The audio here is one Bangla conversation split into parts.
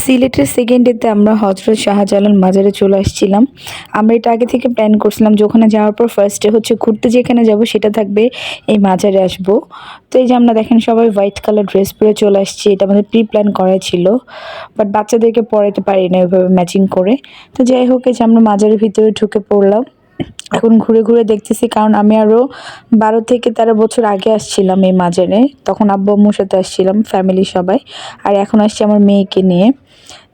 সিলেটের সেকেন্ড ডেতে আমরা হজরত শাহজালাল মাজারে চলে আসছিলাম। আমরা এটা আগে থেকে প্ল্যান করছিলাম যে ওখানে যাওয়ার পর ফার্স্ট ডে হচ্ছে ঘুরতে যেখানে যাব সেটা থাকবে এই মাজারে আসব। তো এই যে আমরা দেখেন সবাই হোয়াইট কালার ড্রেস পরে চলে আসছি, এটা আমাদের প্রি প্ল্যান করা ছিল, বাট বাচ্চাদেরকে পরাইতে পারি না ওইভাবে ম্যাচিং করে। তো যাই হোক, এই যে আমরা মাজারের ভিতরে ঢুকে পড়লাম। এখন ঘুরে ঘুরে দেখতেছি, কারণ আমি আরও 12 থেকে 13 বছর আগে আসছিলাম এই মাজারে, তখন আব্বু আম্মুর সাথে আসছিলাম ফ্যামিলি সবাই। আর এখন আসছি আমার মেয়েকে নিয়ে।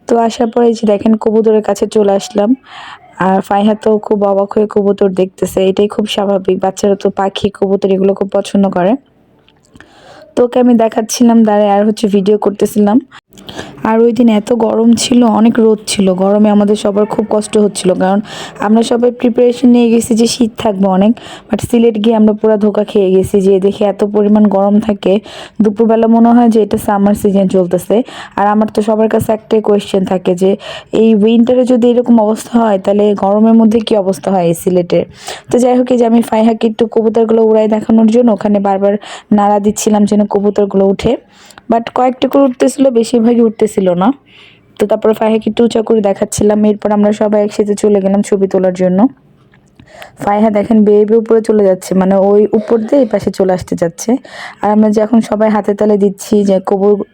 তো আসার পরে যে দেখেন কবুতরের কাছে চলে আসলাম। আর ফাইহা তো খুব অবাক হয়ে কবুতর দেখতেছে, এটাই খুব স্বাভাবিক, বাচ্চারা তো পাখি কবুতর এগুলো খুব পছন্দ করে। তো ওকে আমি দেখাচ্ছিলাম দাঁড়ায়, আর হচ্ছে ভিডিও করতেছিলাম। আর ওই দিন এত গরম ছিল, অনেক রোদ ছিল, গরমে আমাদের সবার খুব কষ্ট হচ্ছিল, কারণ আমরা সবাই প্রিপারেশন নিয়ে গেছি যে শীত থাকবে অনেক, বাট সিলেট গিয়ে আমরা পুরো ধোকা খেয়ে গেছি যে দেখে এত পরিমাণ গরম থাকে। দুপুরবেলা মনে হয় যে এটা সামার সিজন চলতেছে। আর আমার তো সবার কাছে একটাই কোয়েশ্চেন থাকে যে এই উইন্টারে যদি এরকম অবস্থা হয় তাহলে গরমের মধ্যে কি অবস্থা হয় এই সিলেটের। তো যাই হোক, এই যে আমি ফাইহাকে একটু কবুতরগুলো উড়াই দেখানোর জন্য ওখানে বারবার নাড়া দিচ্ছিলাম যেন কবুতরগুলো উঠে, বাট কয়েকটা করে উঠতেছিল, বেশিরভাগই উঠতেছিল না। তো তারপরে ফাইহাকে একটু উঁচা করে দেখাচ্ছিলাম, এরপর আমরা সবাই একসাথে চলে গেলাম ছবি তোলার জন্য। ফাইহা দেখেন বেয়ে বেয়ে উপরে চলে যাচ্ছে, মানে ওই উপর দিয়ে এই পাশে চলে আসতে যাচ্ছে। আর আমরা যে এখন সবাই হাতে তালে দিচ্ছি যে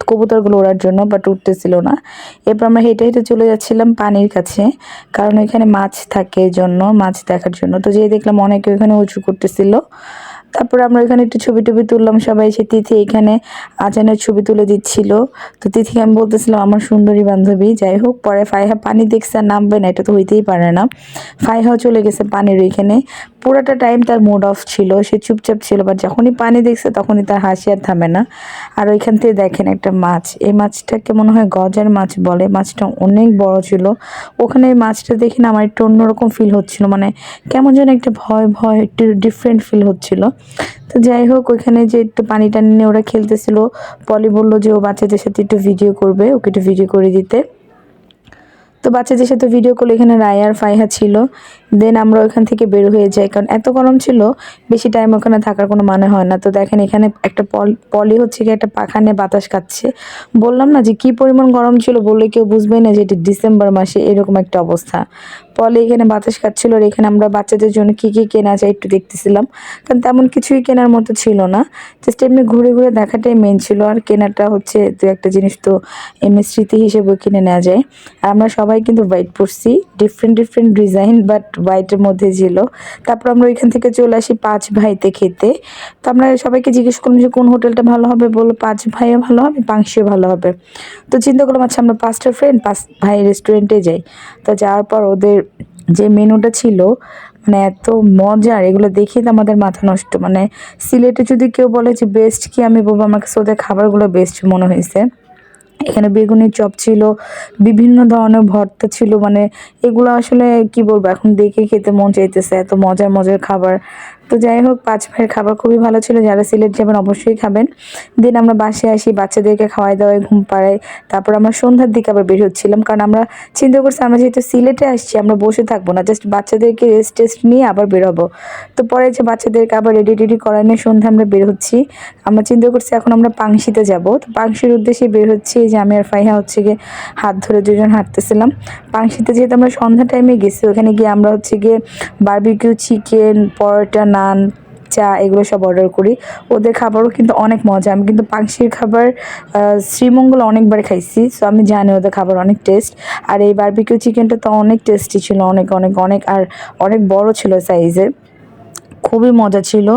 কবুতরগুলো ওড়ার জন্য, বাট উঠতেছিল না। এরপর আমরা হেঁটে হেঁটে চলে যাচ্ছিলাম পানির কাছে, কারণ ওইখানে মাছ থাকে জন্য, মাছ দেখার জন্য। তো যেয়ে দেখলাম অনেকে ওইখানে উঁচু করতেছিল। তারপরে আমরা এখানে একটু ছবি টবি তুললাম সবাই। সে তিথি এখানে আজানের ছবি তুলে দিচ্ছিল। তো তিথিকে আমি বলতেছিলাম আমার সুন্দরী বান্ধবী। যাই হোক, পরে ফাইহা পানি দেখছে আর নামবে না, এটা তো হইতেই পারে না। ফাইহাও চলে গেছে পানির ওইখানে। পুরোটা টাইম তার মুড অফ ছিল, সে চুপচাপ ছিল, বাট যখনই পানি দেখছে তখনই তার হাসি আর থামে না। আর ওইখান থেকে দেখেন একটা মাছ, এই মাছটাকে মনে হয় গজার মাছ বলে, মাছটা অনেক বড় ছিল। ওখানে এই মাছটা দেখে না আমার একটু অন্যরকম ফিল হচ্ছিল, মানে কেমন যেন একটা ভয় ভয় একটু ডিফারেন্ট ফিল হচ্ছিল। তো যাই হোক, ওইখানে যে একটু পানি টানি নিয়ে ওরা খেলতেছিল। পলি বললো যে ও বাচ্চাদের সাথে একটু ভিডিও করবে, ওকে একটু ভিডিও করে দিতে। তো বাচ্চাদের সাথে ভিডিও করলে এখানে রায় আর ফাইহা ছিল। দেন আমরা ওইখান থেকে বের হয়ে যাই, কারণ এত গরম ছিল, বেশি টাইম ওখানে থাকার কোনো মানে হয় না। তো দেখেন এখানে একটা পলি হচ্ছে কি একটা পাখা নিয়ে বাতাস খাচ্ছে। বললাম না যে কি পরিমাণ গরম ছিল, বললে কেউ বুঝবে না যে এটি ডিসেম্বর মাসে এরকম একটা অবস্থা। পলি এখানে বাতাস খাচ্ছিল। আর এখানে আমরা বাচ্চাদের জন্য কি কি কেনা যায় একটু দেখতেছিলাম, কারণ তেমন কিছুই কেনার মতো ছিল না, জাস্ট এমনি ঘুরে ঘুরে দেখাটাই মেন ছিল। আর কেনাটা হচ্ছে দু একটা জিনিস তো এমনি স্মৃতি হিসেবে কিনে নেওয়া যায়। আর আমরা সবাই কিন্তু হোয়াইট পরছি, ডিফারেন্ট ডিফারেন্ট ডিজাইন, বাট হোয়াইটের মধ্যে ছিল। তারপর আমরা ওইখান থেকে চলে আসি পাঁচ ভাইতে খেতে। তো আমরা সবাইকে জিজ্ঞেস করলাম যে কোন হোটেলটা ভালো হবে, বললো পাঁচ ভাইও ভালো হবে, পাংশিও ভালো হবে। তো চিন্তা করলাম আচ্ছা আমরা পাঁচটা ফ্রেন্ড পাঁচ ভাই রেস্টুরেন্টে যাই। তো যাওয়ার পর ওদের যে মেনুটা ছিল, মানে এত মজার, এগুলো দেখেই তো আমাদের মাথা নষ্ট। মানে সিলেটে যদি কেউ বলে যে বেস্ট কি, আমি বলবো আমার কাছে ওদের খাবারগুলো বেস্ট মনে হয়েছে। এখানে বেগুনের চপ ছিল, বিভিন্ন ধরনের ভর্তা ছিল, মানে এগুলো আসলে কি বলবো, এখন দেখে খেতে মন চাইতেছে, এত মজার মজার খাবার। তো যাই হোক, পাঁচ ভাইয়ের খাবার খুবই ভালো ছিল, যারা সিলেট যাবেন অবশ্যই খাবেন। দেন আমরা বাসায় আসি, বাচ্চাদেরকে খাওয়াই দাওয়াই ঘুম পাড়াই। তারপর আমরা সন্ধ্যার দিকে আবার বের হচ্ছিলাম, কারণ আমরা চিন্তা করছি আমরা যেহেতু সিলেটে আসছি আমরা বসে থাকবো না, জাস্ট বাচ্চাদেরকে রেস্ট টেস্ট নিয়ে আবার বের হবো। তো পরে যে বাচ্চাদেরকে আবার রেডি টেডি করাই নিয়ে সন্ধ্যা আমরা বের হচ্ছি। আমরা চিন্তা করছি এখন আমরা পাংশিতে যাব। তো পাংশির উদ্দেশ্যে বের হচ্ছি, এই যে আমি আর ফাইহা হচ্ছে গিয়ে হাত ধরে দুজন হাঁটতেছিলাম। পাংশিতে যেহেতু আমরা সন্ধ্যা টাইমে গেছি, ওখানে গিয়ে আমরা হচ্ছে গিয়ে বারবিকিউ চিকেন, পরোটা, নান, চা এগুলো সব অর্ডার করি। ওদের খাবারও কিন্তু অনেক মজা। আমি কিন্তু পাংশির খাবার শ্রীমঙ্গল অনেকবার খাইছি, সো আমি জানি ওদের খাবার অনেক টেস্ট। আর এই বারবিকিউ চিকেনটা তো অনেক টেস্টি ছিল, অনেক অনেক অনেক, আর অনেক বড় ছিল সাইজে, খুবই মজা ছিল।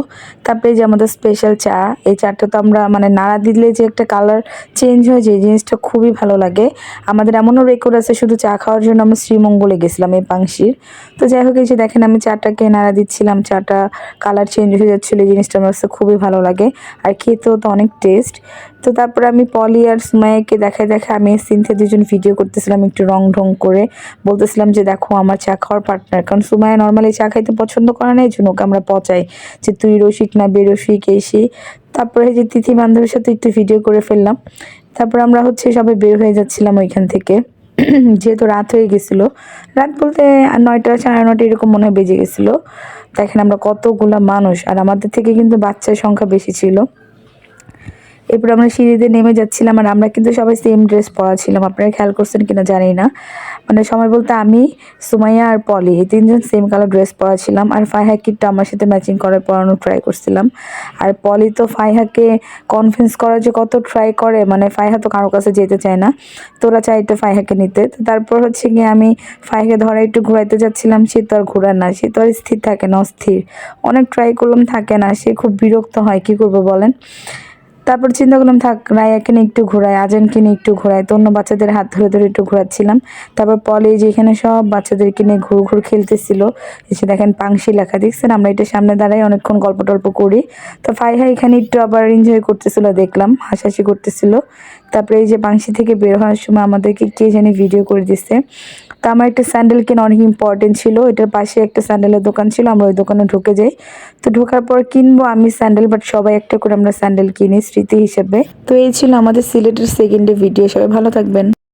তারপরে যে আমাদের স্পেশাল চা, এই চাটা তো আমরা মানে নাড়া দিলে যে একটা কালার চেঞ্জ হয়ে যায়, এই জিনিসটা খুবই ভালো লাগে। আমাদের এমনও রেকর্ড আছে শুধু চা খাওয়ার জন্য আমরা শ্রীমঙ্গলে গেছিলাম এই পাংশির। তো যাই হোক, এই যে দেখেন আমি চাটাকে নাড়া দিচ্ছিলাম, চাটা কালার চেঞ্জ হয়ে যাচ্ছিলো, এই জিনিসটা আমার কাছে খুবই ভালো লাগে। আর খেতেও তো অনেক টেস্ট। তো তারপরে আমি পলি আর সুমাইয়াকে দেখায় দেখায় আমি সিনথে দুজন ভিডিও করতেছিলাম একটু রং ঢং করে, বলতেছিলাম যে দেখো আমার চা খাওয়ার পার্টনার, কারণ সুমাইয়া নর্মালি চা খাইতে পছন্দ করে না, এই জন্য ওকে আমরা পচাই যে তুই রসিক না বেরসিক এসি। তারপরে যে তিথি বান্ধবীর সাথে একটু ভিডিও করে ফেললাম। তারপর আমরা হচ্ছে সবাই বের হয়ে যাচ্ছিলাম ওইখান থেকে, যেহেতু রাত হয়ে গেছিলো। রাত বলতে 9টা 9:30 এরকম মনে হয় বেজে গেছিলো। দেখেন আমরা কতগুলা মানুষ, আর আমাদের থেকে কিন্তু বাচ্চার সংখ্যা বেশি ছিল। এরপর আমরা সিঁড়িতে নেমে যাচ্ছিলাম, আর আমরা কিন্তু সবাই সেম ড্রেস পরা ছিলাম, আপনারা খেয়াল করছেন কিনা জানি না। মানে সময় বলতে আমি, সুমাইয়া আর পলি এই তিনজন সেম কালার ড্রেস পরা ছিলাম। আর ফাইহা কিটটা আমার সাথে ম্যাচিং করার পরানোর ট্রাই করছিলাম। আর পলি তো ফাইহাকে কনভিন্স করার যে কত ট্রাই করে, মানে ফাইহা তো কারোর কাছে যেতে চায় না, তোরা চাইতো ফাইহাকে নিতে। তো তারপর হচ্ছে গিয়ে আমি ফাইহাকে ধরা একটু ঘুরাইতে যাচ্ছিলাম, সে তো আর ঘোরার না, সে তো আর স্থির থাকে না, অস্থির। অনেক ট্রাই করলাম, থাকে না, সে খুব বিরক্ত হয়, কি করবো বলেন। তারপর চিন্তা করলাম থাক, রায়াকে নিয়ে একটু ঘোরাই, আজানকে নিয়ে একটু ঘোরাই, তো অন্য বাচ্চাদের হাত ধরে ধরে একটু ঘোরাচ্ছিলাম। তারপর পলে যেখানে সব বাচ্চাদেরকে নিয়ে ঘুর ঘুর খেলতেছিল, এসে দেখেন পাংশি লেখা দেখছেন, আমরা এটা সামনে দাঁড়াই অনেকক্ষণ গল্প টল্প করি। তো ফাইহা এখানে একটু আবার এনজয় করতেছিল, দেখলাম হাসাহাসি করতেছিল। তারপরে এই যে পাংশি থেকে বের হওয়ার সময় আমাদেরকে কে জানি ভিডিও করে দিচ্ছে। তো আমার একটা স্যান্ডেল কেনা অনেক ইম্পর্টেন্ট ছিল, এটার পাশে একটা স্যান্ডেলের দোকান ছিল, আমরা ওই দোকানে ঢুকে যাই। তো ঢোকার পর কিনবো আমি স্যান্ডেল, বাট সবাই একটা করে আমরা স্যান্ডেল কিনি স্মৃতি হিসেবে। তো এই ছিল আমাদের সিলেটের সেকেন্ড ডে ভিডিও, সবাই ভালো থাকবেন।